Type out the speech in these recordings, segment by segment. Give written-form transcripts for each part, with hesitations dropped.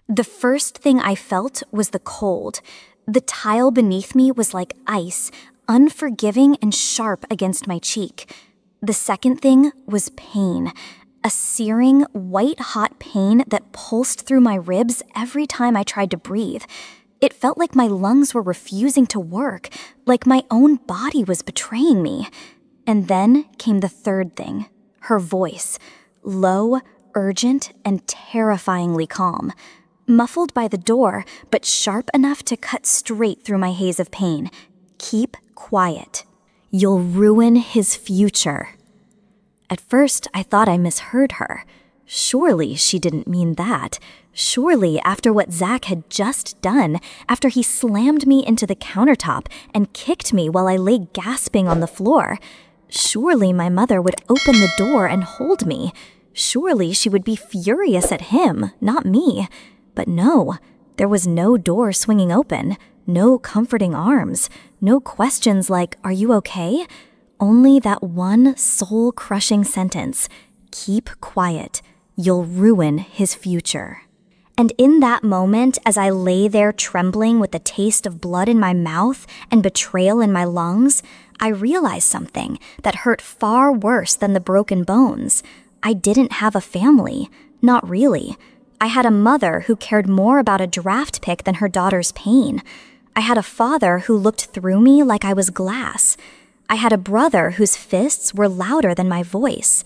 The first thing I felt was the cold. The tile beneath me was like ice, unforgiving and sharp against my cheek. The second thing was pain. A searing, white-hot pain that pulsed through my ribs every time I tried to breathe. It felt like my lungs were refusing to work, like my own body was betraying me. And then came the third thing, her voice. Low, urgent, and terrifyingly calm. Muffled by the door, but sharp enough to cut straight through my haze of pain. Keep quiet. You'll ruin his future. At first, I thought I misheard her. Surely she didn't mean that. Surely, after what Zach had just done, after he slammed me into the countertop and kicked me while I lay gasping on the floor, surely my mother would open the door and hold me. Surely she would be furious at him, not me. But no, there was no door swinging open, no comforting arms, no questions like, "Are you okay?" Only that one soul-crushing sentence, "Keep quiet. You'll ruin his future." And in that moment, as I lay there trembling with the taste of blood in my mouth and betrayal in my lungs, I realized something that hurt far worse than the broken bones. I didn't have a family. Not really. I had a mother who cared more about a draft pick than her daughter's pain. I had a father who looked through me like I was glass. I had a brother whose fists were louder than my voice.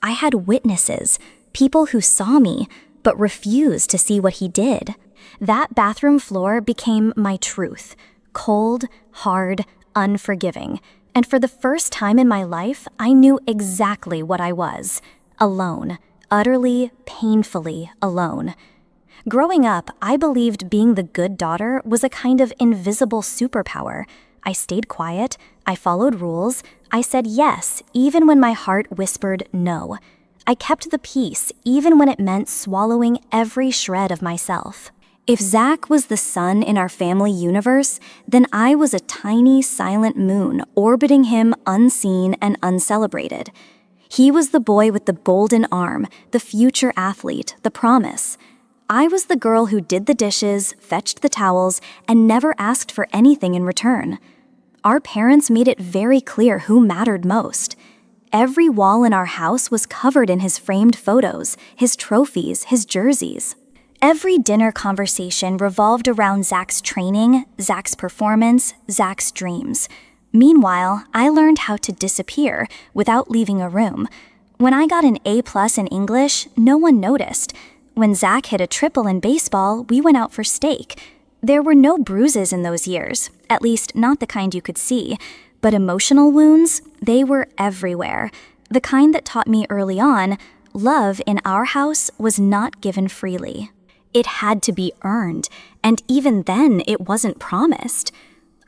I had witnesses, people who saw me, but refused to see what he did. That bathroom floor became my truth. Cold, hard, unforgiving. And for the first time in my life, I knew exactly what I was. Alone. Utterly, painfully alone. Growing up, I believed being the good daughter was a kind of invisible superpower. I stayed quiet, I followed rules, I said yes, even when my heart whispered no. I kept the peace, even when it meant swallowing every shred of myself. If Zach was the sun in our family universe, then I was a tiny, silent moon orbiting him unseen and uncelebrated. He was the boy with the golden arm, the future athlete, the promise. I was the girl who did the dishes, fetched the towels, and never asked for anything in return. Our parents made it very clear who mattered most. Every wall in our house was covered in his framed photos, his trophies, his jerseys. Every dinner conversation revolved around Zach's training, Zach's performance, Zach's dreams. Meanwhile, I learned how to disappear without leaving a room. When I got an A+ in English, no one noticed. When Zach hit a triple in baseball, we went out for steak. There were no bruises in those years, at least not the kind you could see. But emotional wounds, they were everywhere. The kind that taught me early on, love in our house was not given freely. It had to be earned, and even then it wasn't promised.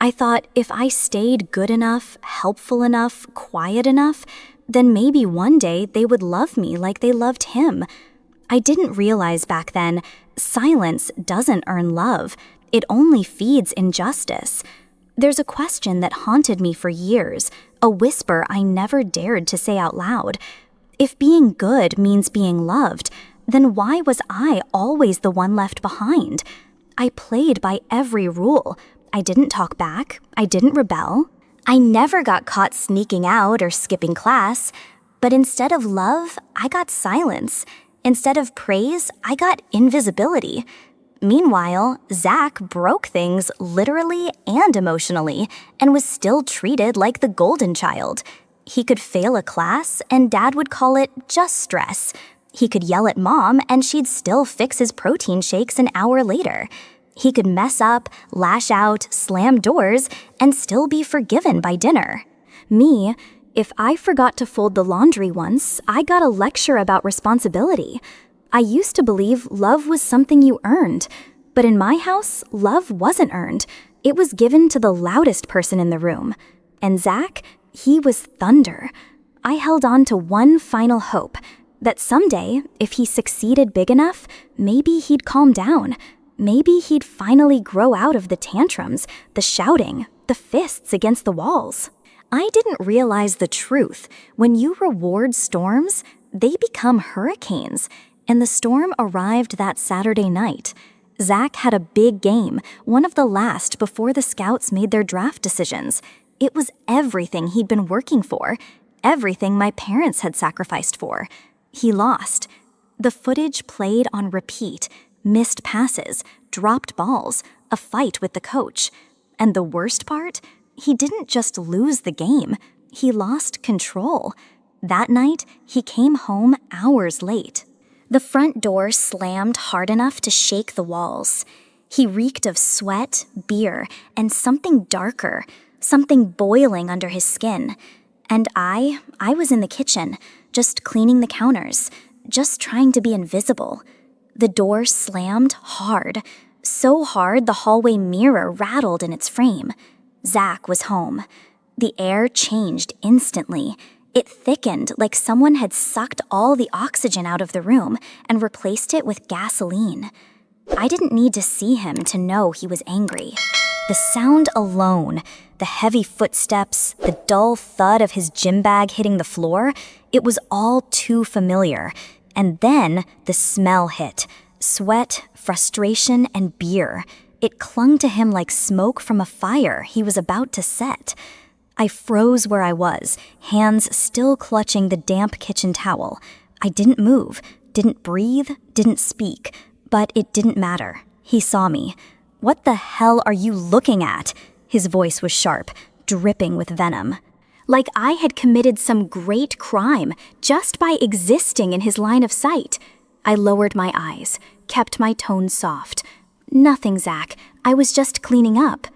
I thought if I stayed good enough, helpful enough, quiet enough, then maybe one day they would love me like they loved him. I didn't realize back then, silence doesn't earn love. It only feeds injustice. There's a question that haunted me for years, a whisper I never dared to say out loud. If being good means being loved, then why was I always the one left behind? I played by every rule. I didn't talk back. I didn't rebel. I never got caught sneaking out or skipping class. But instead of love, I got silence. Instead of praise, I got invisibility. Meanwhile, Zach broke things literally and emotionally and was still treated like the golden child. He could fail a class and Dad would call it just stress. He could yell at Mom and she'd still fix his protein shakes an hour later. He could mess up, lash out, slam doors, and still be forgiven by dinner. Me, if I forgot to fold the laundry once, I got a lecture about responsibility. I used to believe love was something you earned. But in my house, love wasn't earned. It was given to the loudest person in the room. And Zach, he was thunder. I held on to one final hope, that someday, if he succeeded big enough, maybe he'd calm down. Maybe he'd finally grow out of the tantrums, the shouting, the fists against the walls. I didn't realize the truth. When you reward storms, they become hurricanes. And the storm arrived that Saturday night. Zach had a big game, one of the last before the Scouts made their draft decisions. It was everything he'd been working for, everything my parents had sacrificed for. He lost. The footage played on repeat, missed passes, dropped balls, a fight with the coach. And the worst part? He didn't just lose the game, he lost control. That night, he came home hours late. The front door slammed hard enough to shake the walls. He reeked of sweat, beer, and something darker, something boiling under his skin. And I was in the kitchen, just cleaning the counters, just trying to be invisible. The door slammed hard, so hard the hallway mirror rattled in its frame. Zach was home. The air changed instantly. It thickened like someone had sucked all the oxygen out of the room and replaced it with gasoline. I didn't need to see him to know he was angry. The sound alone, the heavy footsteps, the dull thud of his gym bag hitting the floor, it was all too familiar. And then the smell hit. Sweat, frustration, and beer. It clung to him like smoke from a fire he was about to set. I froze where I was, hands still clutching the damp kitchen towel. I didn't move, didn't breathe, didn't speak, but it didn't matter. He saw me. "What the hell are you looking at?" His voice was sharp, dripping with venom. Like I had committed some great crime just by existing in his line of sight. I lowered my eyes, kept my tone soft. "Nothing, Zach. I was just cleaning up."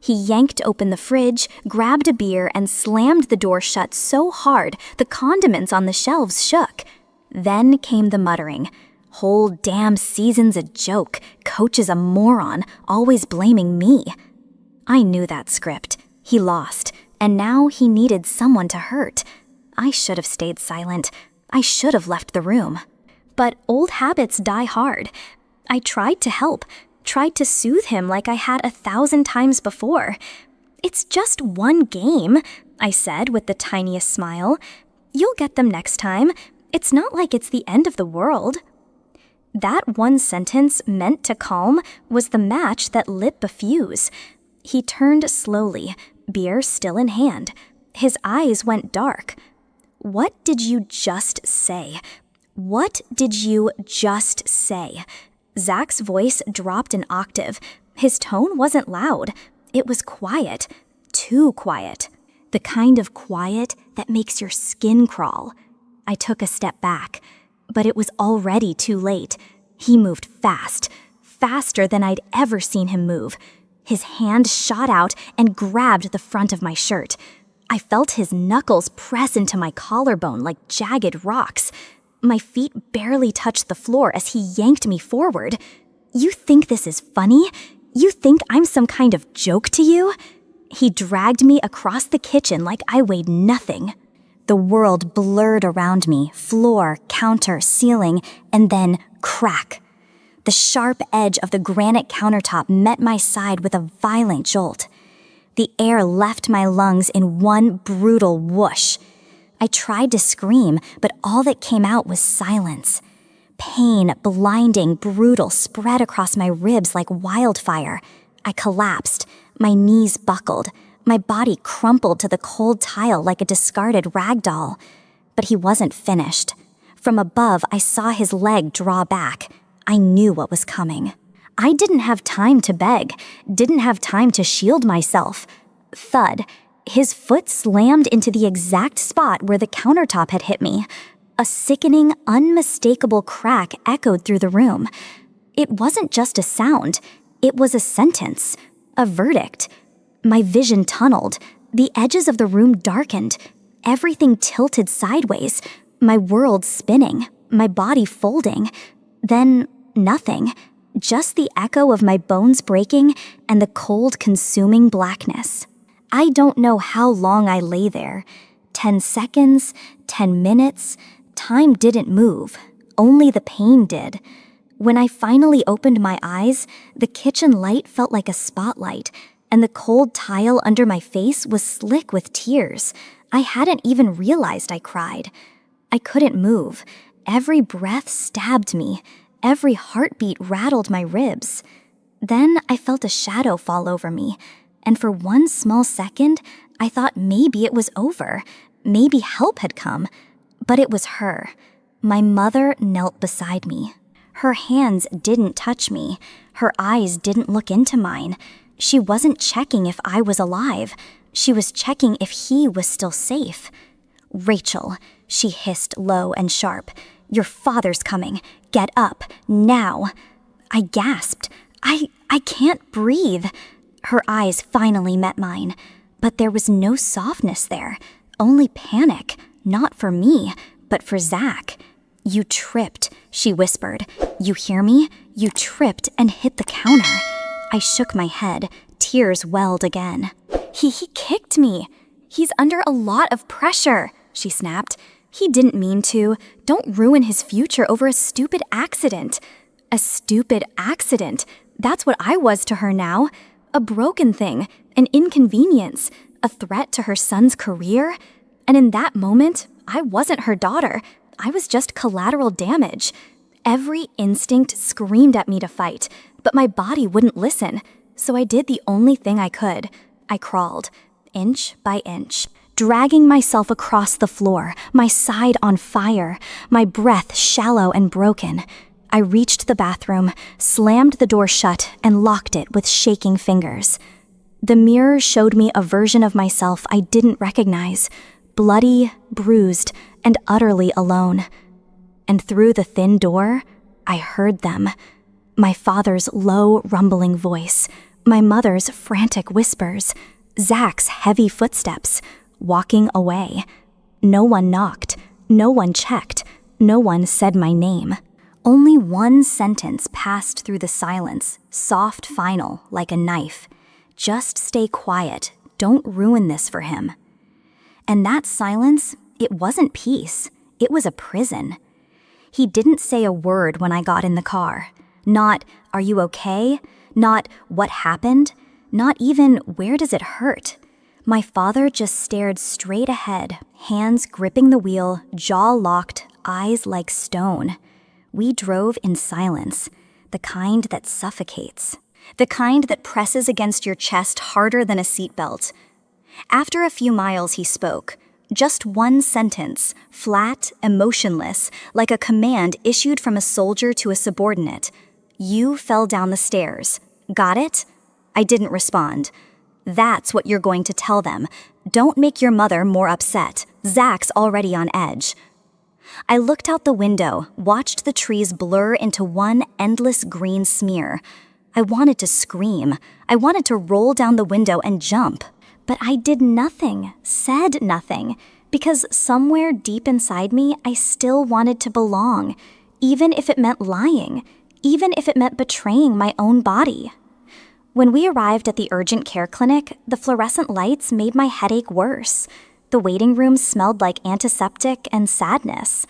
He yanked open the fridge, grabbed a beer, and slammed the door shut so hard the condiments on the shelves shook. Then came the muttering. "Whole damn season's a joke. Coach is a moron, always blaming me." I knew that script. He lost, and now he needed someone to hurt. I should have stayed silent. I should have left the room. But old habits die hard. I tried to help, tried to soothe him like I had 1,000 times before. "It's just one game," I said with the tiniest smile. "You'll get them next time. It's not like it's the end of the world." That one sentence meant to calm was the match that lit the fuse. He turned slowly, beer still in hand. His eyes went dark. "What did you just say? What did you just say?" Zach's voice dropped an octave. His tone wasn't loud. It was quiet. Too quiet. The kind of quiet that makes your skin crawl. I took a step back, but it was already too late. He moved fast, faster than I'd ever seen him move. His hand shot out and grabbed the front of my shirt. I felt his knuckles press into my collarbone like jagged rocks. My feet barely touched the floor as he yanked me forward. "You think this is funny? You think I'm some kind of joke to you?" He dragged me across the kitchen like I weighed nothing. The world blurred around me, floor, counter, ceiling, and then crack. The sharp edge of the granite countertop met my side with a violent jolt. The air left my lungs in one brutal whoosh. I tried to scream, but all that came out was silence. Pain, blinding, brutal, spread across my ribs like wildfire. I collapsed. My knees buckled. My body crumpled to the cold tile like a discarded rag doll. But he wasn't finished. From above, I saw his leg draw back. I knew what was coming. I didn't have time to beg, didn't have time to shield myself. Thud. His foot slammed into the exact spot where the countertop had hit me. A sickening, unmistakable crack echoed through the room. It wasn't just a sound. It was a sentence, a verdict. My vision tunneled. The edges of the room darkened. Everything tilted sideways. My world spinning. My body folding. Then nothing. Just the echo of my bones breaking and the cold, consuming blackness. I don't know how long I lay there. 10 seconds, 10 minutes. Time didn't move. Only the pain did. When I finally opened my eyes, the kitchen light felt like a spotlight, and the cold tile under my face was slick with tears. I hadn't even realized I cried. I couldn't move. Every breath stabbed me. Every heartbeat rattled my ribs. Then I felt a shadow fall over me, and for one small second, I thought maybe it was over. Maybe help had come. But it was her. My mother knelt beside me. Her hands didn't touch me. Her eyes didn't look into mine. She wasn't checking if I was alive. She was checking if he was still safe. "Rachel," she hissed low and sharp. "Your father's coming. Get up, now." I gasped. I can't breathe. Her eyes finally met mine, but there was no softness there, only panic, not for me, but for Zach. "You tripped," she whispered. "You hear me? You tripped and hit the counter." I shook my head. Tears welled again. He kicked me. "He's under a lot of pressure," she snapped. "He didn't mean to. Don't ruin his future over a stupid accident." A stupid accident. That's what I was to her now. A broken thing, an inconvenience, a threat to her son's career. And in that moment, I wasn't her daughter. I was just collateral damage. Every instinct screamed at me to fight, but my body wouldn't listen. So I did the only thing I could. I crawled, inch by inch, dragging myself across the floor, my side on fire, my breath shallow and broken. I reached the bathroom, slammed the door shut, and locked it with shaking fingers. The mirror showed me a version of myself I didn't recognize, bloody, bruised, and utterly alone. And through the thin door, I heard them. My father's low, rumbling voice, my mother's frantic whispers, Zach's heavy footsteps, walking away. No one knocked, no one checked, no one said my name. Only one sentence passed through the silence, soft, final, like a knife. "Just stay quiet. Don't ruin this for him." And that silence, it wasn't peace. It was a prison. He didn't say a word when I got in the car. Not, "Are you okay?" Not, "What happened?" Not even, "Where does it hurt?" My father just stared straight ahead, hands gripping the wheel, jaw locked, eyes like stone. We drove in silence, the kind that suffocates, the kind that presses against your chest harder than a seatbelt. After a few miles, he spoke. Just one sentence, flat, emotionless, like a command issued from a soldier to a subordinate. "You fell down the stairs. Got it?" I didn't respond. "That's what you're going to tell them. Don't make your mother more upset. Zach's already on edge." I looked out the window, watched the trees blur into one endless green smear. I wanted to scream. I wanted to roll down the window and jump. But I did nothing, said nothing, because somewhere deep inside me, I still wanted to belong, even if it meant lying, even if it meant betraying my own body. When we arrived at the urgent care clinic, the fluorescent lights made my headache worse. The waiting room smelled like antiseptic and sadness.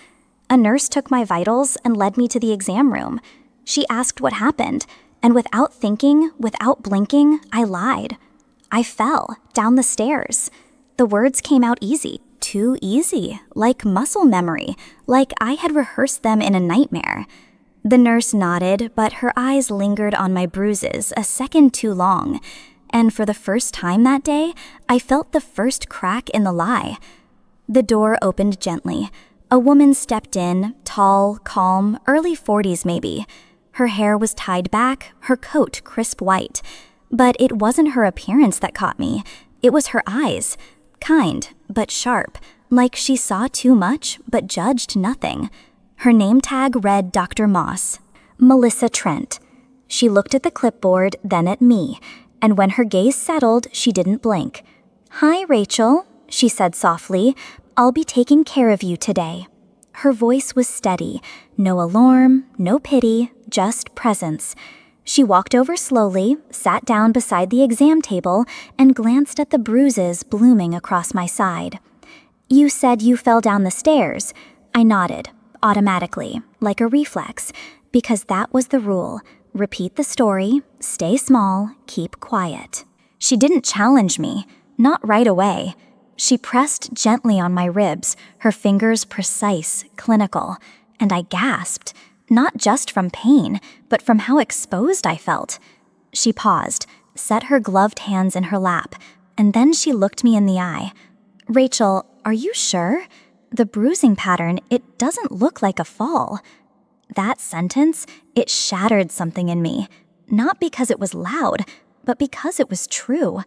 A nurse took my vitals and led me to the exam room. She asked what happened, and without thinking, without blinking, I lied. I fell down the stairs. The words came out easy, too easy, like muscle memory, like I had rehearsed them in a nightmare. The nurse nodded, but her eyes lingered on my bruises a second too long. And for the first time that day, I felt the first crack in the lie. The door opened gently. A woman stepped in, tall, calm, early 40s maybe. Her hair was tied back, her coat crisp white. But it wasn't her appearance that caught me. It was her eyes. Kind, but sharp, like she saw too much but judged nothing. Her name tag read Dr. Moss. Melissa Trent. She looked at the clipboard, then at me. And when her gaze settled, she didn't blink. "Hi, Rachel," she said softly. "I'll be taking care of you today." Her voice was steady. No alarm, no pity, just presence. She walked over slowly, sat down beside the exam table, and glanced at the bruises blooming across my side. "You said you fell down the stairs." I nodded, automatically, like a reflex, because that was the rule. Repeat the story, stay small, keep quiet. She didn't challenge me, not right away. She pressed gently on my ribs, her fingers precise, clinical. and I gasped, not just from pain, but from how exposed I felt. She paused, set her gloved hands in her lap, and then she looked me in the eye. "Rachel, are you sure? The bruising pattern, it doesn't look like a fall." That sentence, it shattered something in me, not because it was loud, but because it was true.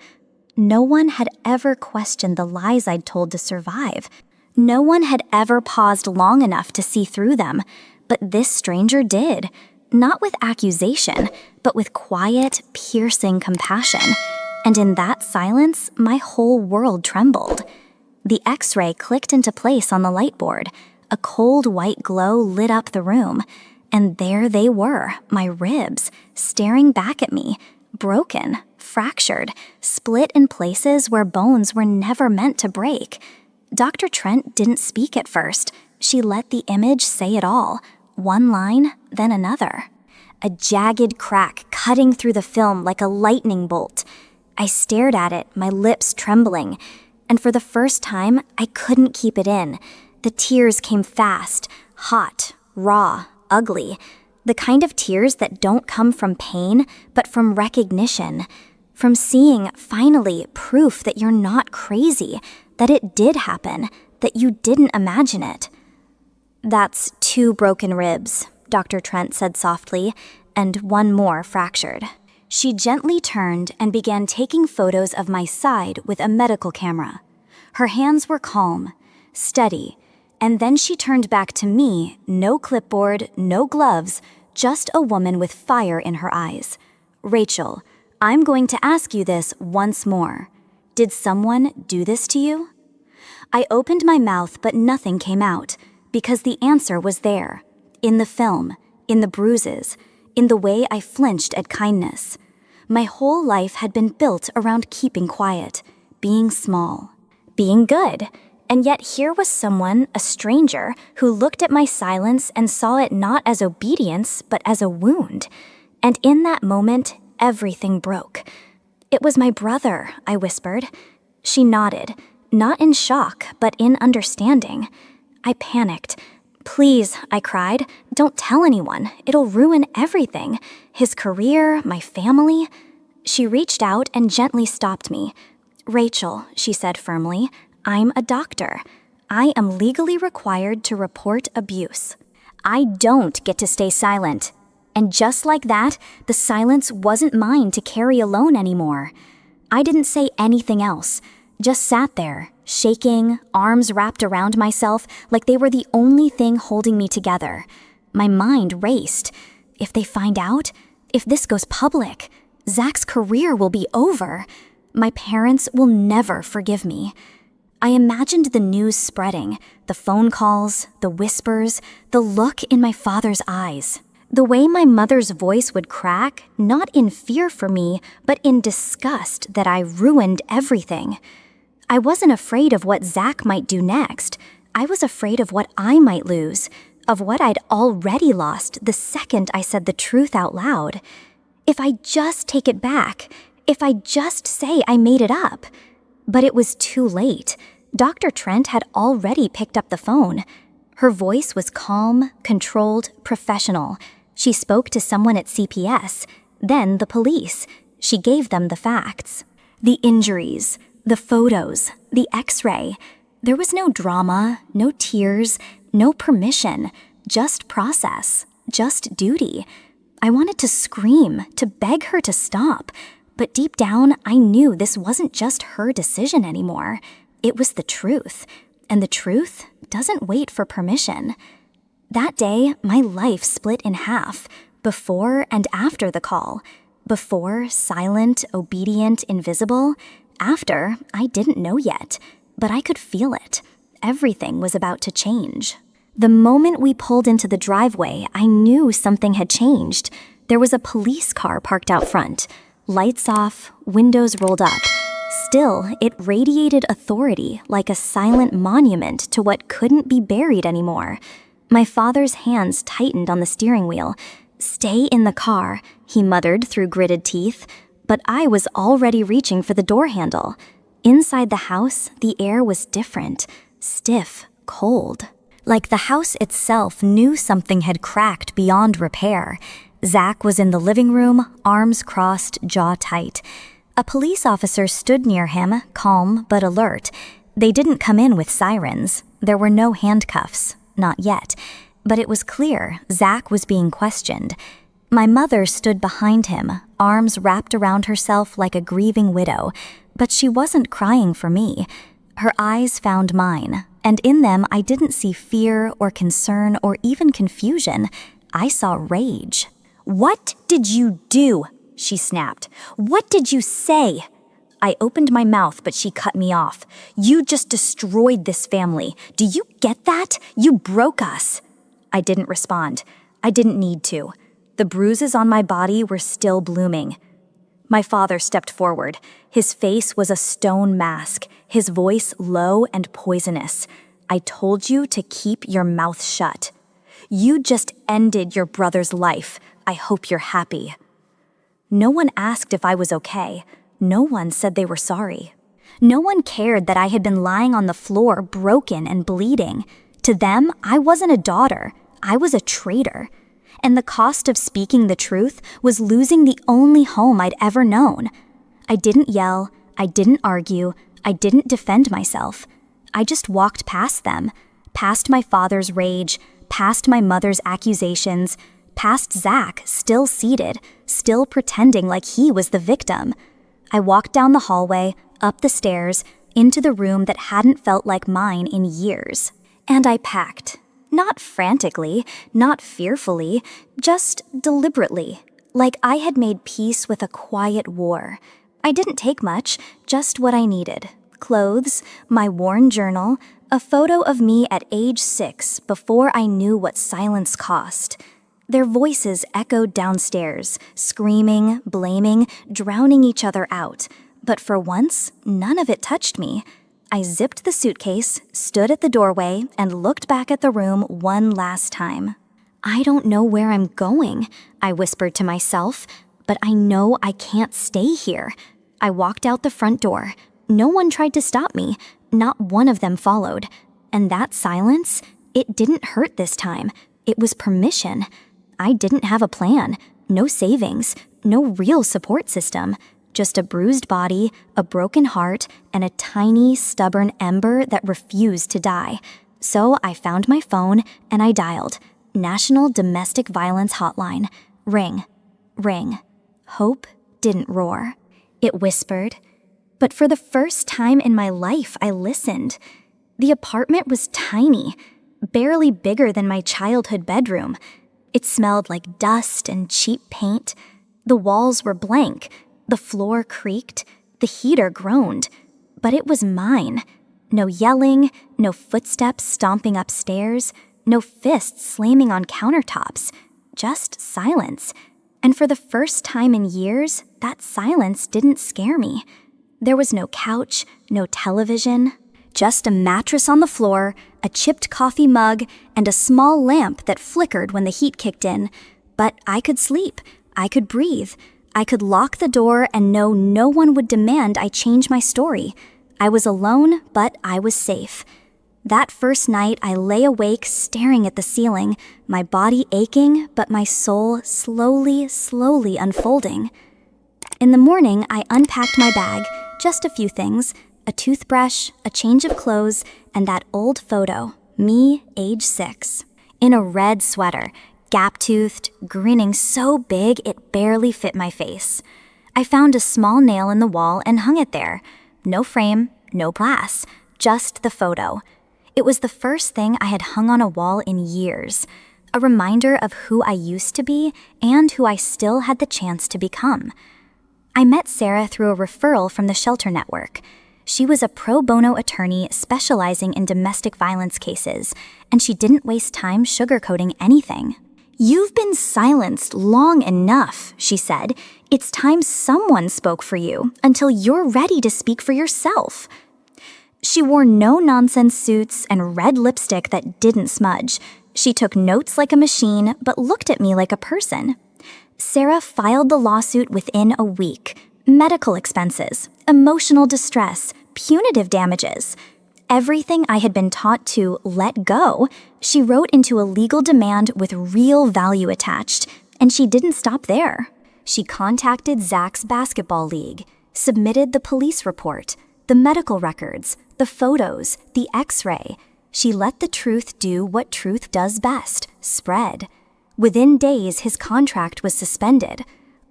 No one had ever questioned the lies I'd told to survive. No one had ever paused long enough to see through them, but this stranger did. Not with accusation, but with quiet, piercing compassion. And in that silence, my whole world trembled. The X-ray clicked into place on the light board. A cold white glow lit up the room, and there they were, my ribs, staring back at me, broken, fractured, split in places where bones were never meant to break. Dr. Trent didn't speak at first. She let the image say it all, one line, then another. A jagged crack cutting through the film like a lightning bolt. I stared at it, my lips trembling, and for the first time, I couldn't keep it in. The tears came fast, hot, raw, ugly. The kind of tears that don't come from pain, but from recognition. From seeing, finally, proof that you're not crazy, that it did happen, that you didn't imagine it. "That's 2 broken ribs," Dr. Trent said softly, "and 1 more fractured." She gently turned and began taking photos of my side with a medical camera. Her hands were calm, steady, and then she turned back to me, no clipboard, no gloves, just a woman with fire in her eyes. "Rachel, I'm going to ask you this once more. Did someone do this to you?" I opened my mouth, but nothing came out, because the answer was there, in the film, in the bruises, in the way I flinched at kindness. My whole life had been built around keeping quiet, being small, being good. And yet here was someone, a stranger, who looked at my silence and saw it not as obedience, but as a wound. And in that moment, everything broke. "It was my brother," I whispered. She nodded, not in shock, but in understanding. I panicked. "Please," I cried, "don't tell anyone. It'll ruin everything. His career, my family." She reached out and gently stopped me. "Rachel," she said firmly, "I'm a doctor. I am legally required to report abuse. I don't get to stay silent." And just like that, the silence wasn't mine to carry alone anymore. I didn't say anything else, just sat there, shaking, arms wrapped around myself like they were the only thing holding me together. My mind raced. If they find out, if this goes public, Zach's career will be over. My parents will never forgive me. I imagined the news spreading, the phone calls, the whispers, the look in my father's eyes. The way my mother's voice would crack, not in fear for me, but in disgust that I ruined everything. I wasn't afraid of what Zach might do next. I was afraid of what I might lose, of what I'd already lost the second I said the truth out loud. If I just take it back, if I just say I made it up. But it was too late. Dr. Trent had already picked up the phone. Her voice was calm, controlled, professional. She spoke to someone at CPS, then the police. She gave them the facts. The injuries, the photos, the X-ray. There was no drama, no tears, no permission, just process, just duty. I wanted to scream, to beg her to stop. But deep down, I knew this wasn't just her decision anymore. It was the truth, and the truth doesn't wait for permission. That day, my life split in half, before and after the call. Before, silent, obedient, invisible. After, I didn't know yet, but I could feel it. Everything was about to change. The moment we pulled into the driveway, I knew something had changed. There was a police car parked out front. Lights off, windows rolled up. Still, it radiated authority like a silent monument to what couldn't be buried anymore. My father's hands tightened on the steering wheel. "Stay in the car," he muttered through gritted teeth, but I was already reaching for the door handle. Inside the house, the air was different, stiff, cold. Like the house itself knew something had cracked beyond repair. Zach was in the living room, arms crossed, jaw tight. A police officer stood near him, calm but alert. They didn't come in with sirens. There were no handcuffs. Not yet. But it was clear Zach was being questioned. My mother stood behind him, arms wrapped around herself like a grieving widow. But she wasn't crying for me. Her eyes found mine, and in them I didn't see fear or concern or even confusion. I saw rage. "What did you do?" she snapped. "What did you say?" I opened my mouth, but she cut me off. "You just destroyed this family. Do you get that? You broke us." I didn't respond. I didn't need to. The bruises on my body were still blooming. My father stepped forward. His face was a stone mask, his voice low and poisonous. "I told you to keep your mouth shut. You just ended your brother's life. I hope you're happy." No one asked if I was okay. No one said they were sorry. No one cared that I had been lying on the floor, broken and bleeding. To them, I wasn't a daughter. I was a traitor. And the cost of speaking the truth was losing the only home I'd ever known. I didn't yell. I didn't argue. I didn't defend myself. I just walked past them, past my father's rage, past my mother's accusations, past Zach, still seated, still pretending like he was the victim. I walked down the hallway, up the stairs, into the room that hadn't felt like mine in years. And I packed. Not frantically, not fearfully, just deliberately, like I had made peace with a quiet war. I didn't take much, just what I needed. Clothes, my worn journal, a photo of me at age 6 before I knew what silence cost. Their voices echoed downstairs, screaming, blaming, drowning each other out. But for once, none of it touched me. I zipped the suitcase, stood at the doorway, and looked back at the room one last time. "I don't know where I'm going," I whispered to myself, "but I know I can't stay here." I walked out the front door. No one tried to stop me. Not one of them followed. And that silence, it didn't hurt this time. It was permission. I didn't have a plan, no savings, no real support system. Just a bruised body, a broken heart, and a tiny, stubborn ember that refused to die. So I found my phone and I dialed. National Domestic Violence Hotline. Ring. Ring. Hope didn't roar. It whispered. But for the first time in my life, I listened. The apartment was tiny, barely bigger than my childhood bedroom. It smelled like dust and cheap paint. The walls were blank. The floor creaked, the heater groaned, but it was mine. No yelling, no footsteps stomping upstairs, no fists slamming on countertops, just silence. And for the first time in years, that silence didn't scare me. There was no couch, no television, just a mattress on the floor, a chipped coffee mug, and a small lamp that flickered when the heat kicked in. But I could sleep, I could breathe. I could lock the door and know no one would demand I change my story. I was alone, but I was safe. That first night, I lay awake staring at the ceiling, my body aching, but my soul slowly unfolding. In the morning, I unpacked my bag, just a few things, a toothbrush, a change of clothes, and that old photo, me, age 6, in a red sweater, gap-toothed, grinning so big it barely fit my face. I found a small nail in the wall and hung it there. No frame, no glass, just the photo. It was the first thing I had hung on a wall in years, a reminder of who I used to be and who I still had the chance to become. I met Sarah through a referral from the Shelter Network. She was a pro bono attorney specializing in domestic violence cases, and she didn't waste time sugarcoating anything. "You've been silenced long enough," she said. "It's time someone spoke for you until you're ready to speak for yourself." She wore no-nonsense suits and red lipstick that didn't smudge. She took notes like a machine, but looked at me like a person. Sarah filed the lawsuit within a week. Medical expenses, emotional distress, punitive damages. Everything I had been taught to let go, she wrote into a legal demand with real value attached, and she didn't stop there. She contacted Zach's basketball league, submitted the police report, the medical records, the photos, the x-ray. She let the truth do what truth does best, spread. Within days, his contract was suspended.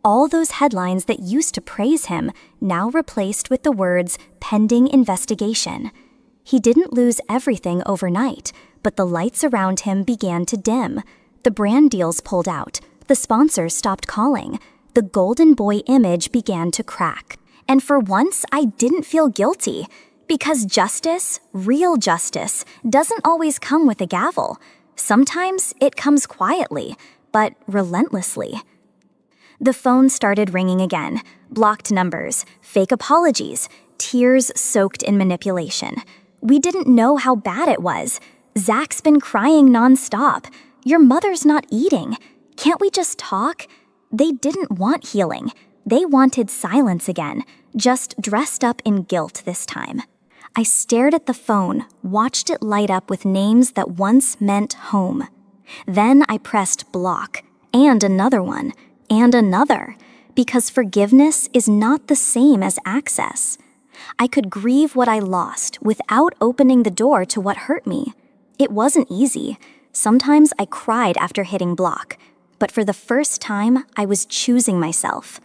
All those headlines that used to praise him now replaced with the words, pending investigation. He didn't lose everything overnight, but the lights around him began to dim. The brand deals pulled out. The sponsors stopped calling. The golden boy image began to crack. And for once, I didn't feel guilty. Because justice, real justice, doesn't always come with a gavel. Sometimes it comes quietly, but relentlessly. The phone started ringing again. Blocked numbers, fake apologies, tears soaked in manipulation. We didn't know how bad it was. Zach's been crying nonstop. Your mother's not eating. Can't we just talk? They didn't want healing. They wanted silence again, just dressed up in guilt this time. I stared at the phone, watched it light up with names that once meant home. Then I pressed block, and another one, and another, because forgiveness is not the same as access. I could grieve what I lost without opening the door to what hurt me. It wasn't easy. Sometimes I cried after hitting block, but for the first time, I was choosing myself.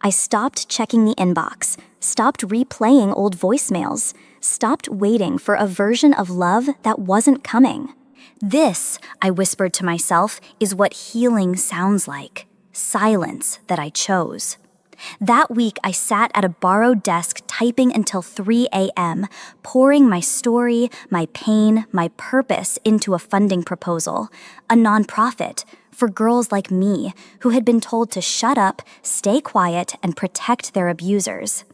I stopped checking the inbox, stopped replaying old voicemails, stopped waiting for a version of love that wasn't coming. This, I whispered to myself, is what healing sounds like. Silence that I chose. That week, I sat at a borrowed desk typing until 3 a.m., pouring my story, my pain, my purpose into a funding proposal, a nonprofit for girls like me who had been told to shut up, stay quiet, and protect their abusers.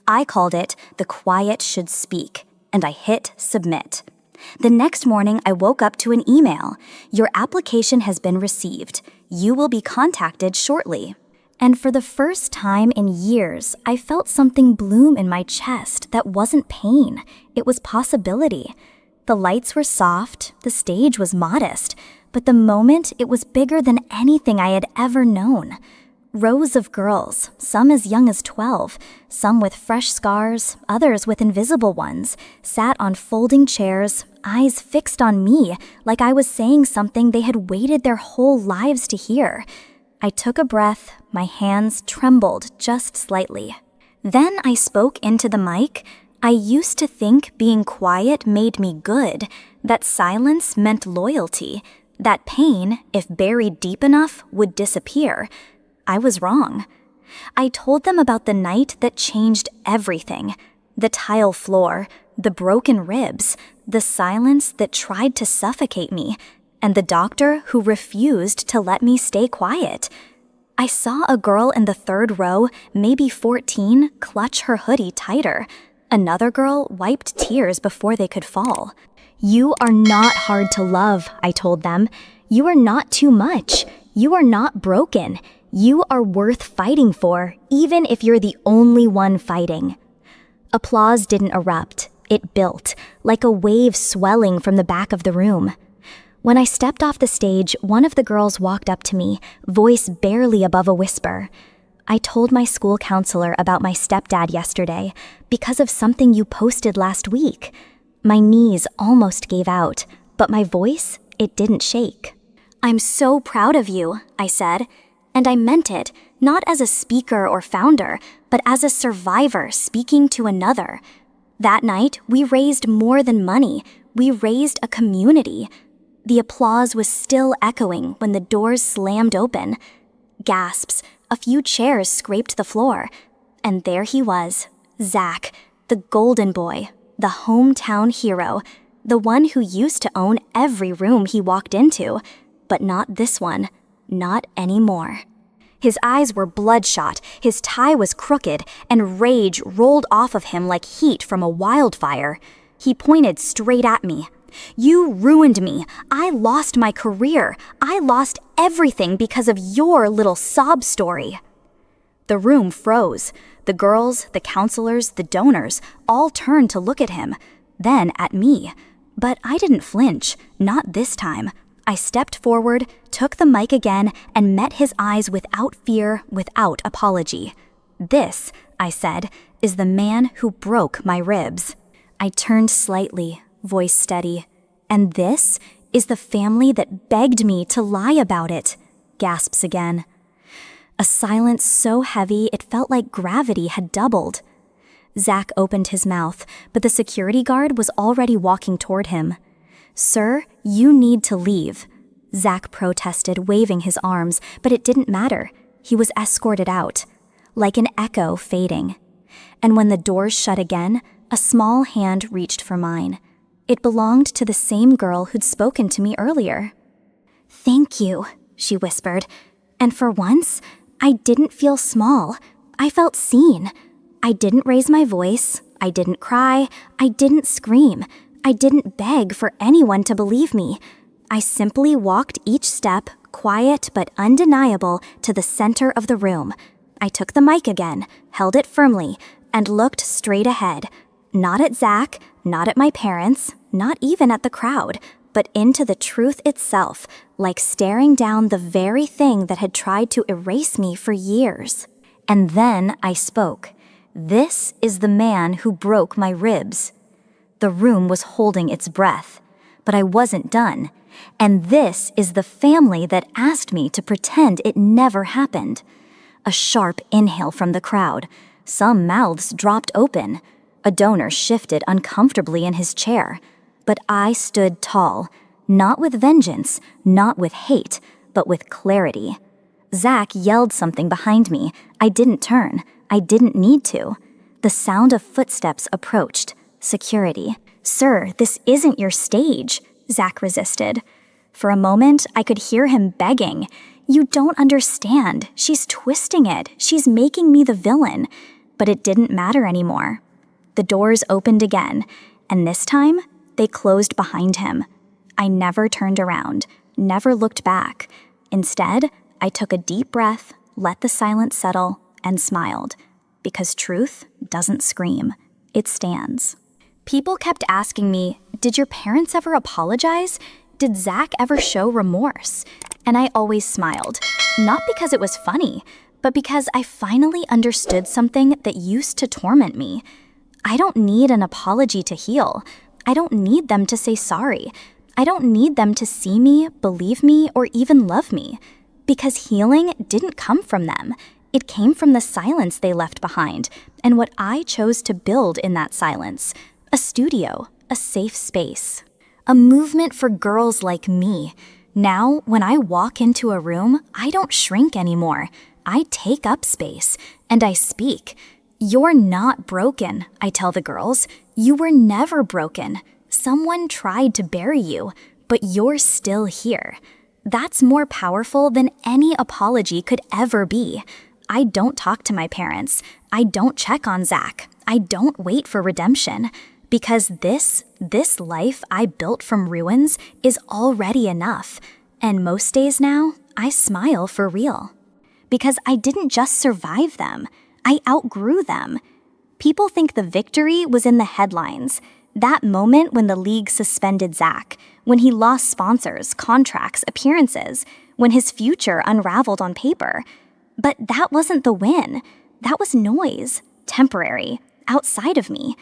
I called it The Quiet Should Speak, and I hit submit. The next morning, I woke up to an email. Your application has been received. You will be contacted shortly. And for the first time in years, I felt something bloom in my chest that wasn't pain. It was possibility. The lights were soft, the stage was modest, but the moment, it was bigger than anything I had ever known. Rows of girls, some as young as 12, some with fresh scars, others with invisible ones, sat on folding chairs, eyes fixed on me like I was saying something they had waited their whole lives to hear. I took a breath, my hands trembled just slightly. Then I spoke into the mic. I used to think being quiet made me good, that silence meant loyalty, that pain, if buried deep enough, would disappear. I was wrong. I told them about the night that changed everything. The tile floor, the broken ribs, the silence that tried to suffocate me, and the doctor who refused to let me stay quiet. I saw a girl in the third row, maybe 14, clutch her hoodie tighter. Another girl wiped tears before they could fall. You are not hard to love, I told them. You are not too much. You are not broken. You are worth fighting for, even if you're the only one fighting. Applause didn't erupt. It built, like a wave swelling from the back of the room. When I stepped off the stage, one of the girls walked up to me, voice barely above a whisper. I told my school counselor about my stepdad yesterday because of something you posted last week. My knees almost gave out, but my voice, it didn't shake. I'm so proud of you, I said, and I meant it, not as a speaker or founder, but as a survivor speaking to another. That night, we raised more than money. We raised a community. The applause was still echoing when the doors slammed open. Gasps, a few chairs scraped the floor. And there he was, Zach, the golden boy, the hometown hero, the one who used to own every room he walked into. But not this one, not anymore. His eyes were bloodshot, his tie was crooked, and rage rolled off of him like heat from a wildfire. He pointed straight at me. You ruined me. I lost my career. I lost everything because of your little sob story. The room froze. The girls, the counselors, the donors all turned to look at him. then at me. But I didn't flinch, not this time. I stepped forward, took the mic again, and met his eyes without fear, without apology. "This," I said, "is the man who broke my ribs." I turned slightly, voice steady. "And this is the family that begged me to lie about it," gasps again. A silence so heavy it felt like gravity had doubled. Zach opened his mouth, but the security guard was already walking toward him. "Sir, you need to leave," Zach protested, waving his arms, but it didn't matter. He was escorted out, like an echo fading. And when the doors shut again, a small hand reached for mine. It belonged to the same girl who'd spoken to me earlier. "Thank you," she whispered. And for once, I didn't feel small. I felt seen. I didn't raise my voice. I didn't cry. I didn't scream. I didn't beg for anyone to believe me. I simply walked each step, quiet but undeniable, to the center of the room. I took the mic again, held it firmly, and looked straight ahead. Not at Zach, not at my parents, not even at the crowd, but into the truth itself, like staring down the very thing that had tried to erase me for years. And then I spoke. "This is the man who broke my ribs." The room was holding its breath, but I wasn't done. "And this is the family that asked me to pretend it never happened." A sharp inhale from the crowd. Some mouths dropped open. A donor shifted uncomfortably in his chair. But I stood tall, not with vengeance, not with hate, but with clarity. Zach yelled something behind me. I didn't turn. I didn't need to. The sound of footsteps approached. Security. "Sir, this isn't your stage," Zach resisted. For a moment, I could hear him begging. "You don't understand. She's twisting it. She's making me the villain." But it didn't matter anymore. The doors opened again, and this time, they closed behind him. I never turned around, never looked back. Instead, I took a deep breath, let the silence settle, and smiled. Because truth doesn't scream, it stands. People kept asking me, "Did your parents ever apologize? Did Zach ever show remorse?" And I always smiled, not because it was funny, but because I finally understood something that used to torment me. I don't need an apology to heal. I don't need them to say sorry. I don't need them to see me, believe me, or even love me. Because healing didn't come from them. It came from the silence they left behind, and what I chose to build in that silence. A studio, a safe space. A movement for girls like me. Now, when I walk into a room, I don't shrink anymore. I take up space, and I speak. "You're not broken," I tell the girls. "You were never broken. Someone tried to bury you, but you're still here." That's more powerful than any apology could ever be. I don't talk to my parents. I don't check on Zach. I don't wait for redemption. Because this life I built from ruins is already enough. And most days now, I smile for real. Because I didn't just survive them. I outgrew them. People think the victory was in the headlines. That moment when the league suspended Zach, when he lost sponsors, contracts, appearances, when his future unraveled on paper. But that wasn't the win. That was noise, temporary, outside of me.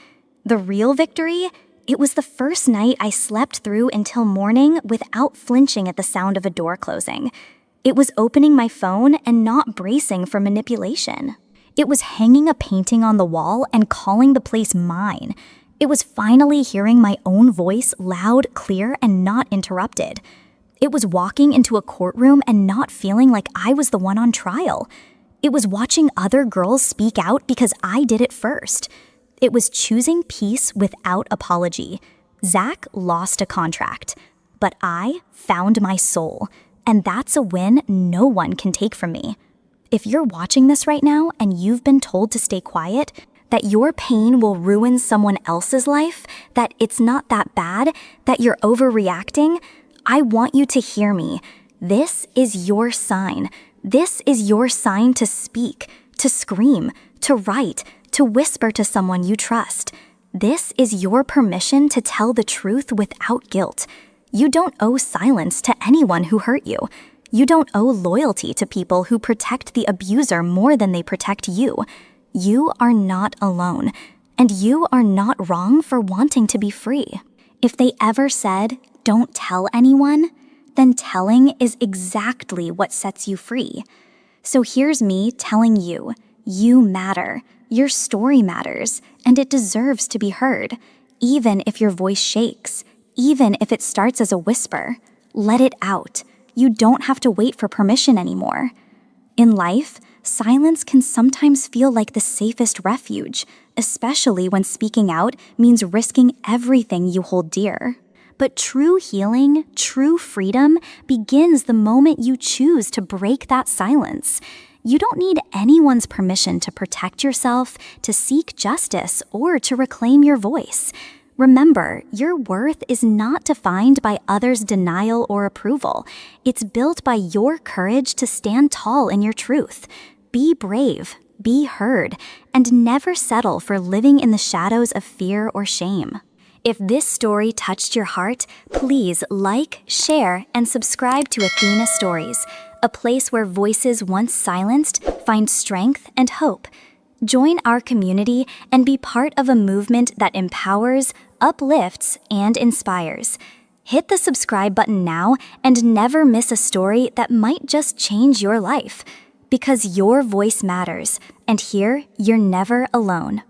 The real victory, it was the first night I slept through until morning without flinching at the sound of a door closing. It was opening my phone and not bracing for manipulation. It was hanging a painting on the wall and calling the place mine. It was finally hearing my own voice loud, clear, and not interrupted. It was walking into a courtroom and not feeling like I was the one on trial. It was watching other girls speak out because I did it first. It was choosing peace without apology. Zach lost a contract, but I found my soul, and that's a win no one can take from me. If you're watching this right now and you've been told to stay quiet, that your pain will ruin someone else's life, that it's not that bad, that you're overreacting, I want you to hear me. This is your sign. This is your sign to speak, to scream, to write, to whisper to someone you trust. This is your permission to tell the truth without guilt. You don't owe silence to anyone who hurt you. You don't owe loyalty to people who protect the abuser more than they protect you. You are not alone, and you are not wrong for wanting to be free. If they ever said, "Don't tell anyone," then telling is exactly what sets you free. So here's me telling you, you matter, your story matters, and it deserves to be heard, even if your voice shakes, even if it starts as a whisper. Let it out. You don't have to wait for permission anymore. In life, silence can sometimes feel like the safest refuge, especially when speaking out means risking everything you hold dear. But true healing, true freedom, begins the moment you choose to break that silence. You don't need anyone's permission to protect yourself, to seek justice, or to reclaim your voice. Remember, your worth is not defined by others' denial or approval. It's built by your courage to stand tall in your truth. Be brave, be heard, and never settle for living in the shadows of fear or shame. If this story touched your heart, please like, share, and subscribe to Athena Stories, a place where voices once silenced find strength and hope. Join our community and be part of a movement that empowers, uplifts, and inspires. Hit the subscribe button now and never miss a story that might just change your life. Because your voice matters, and here you're never alone.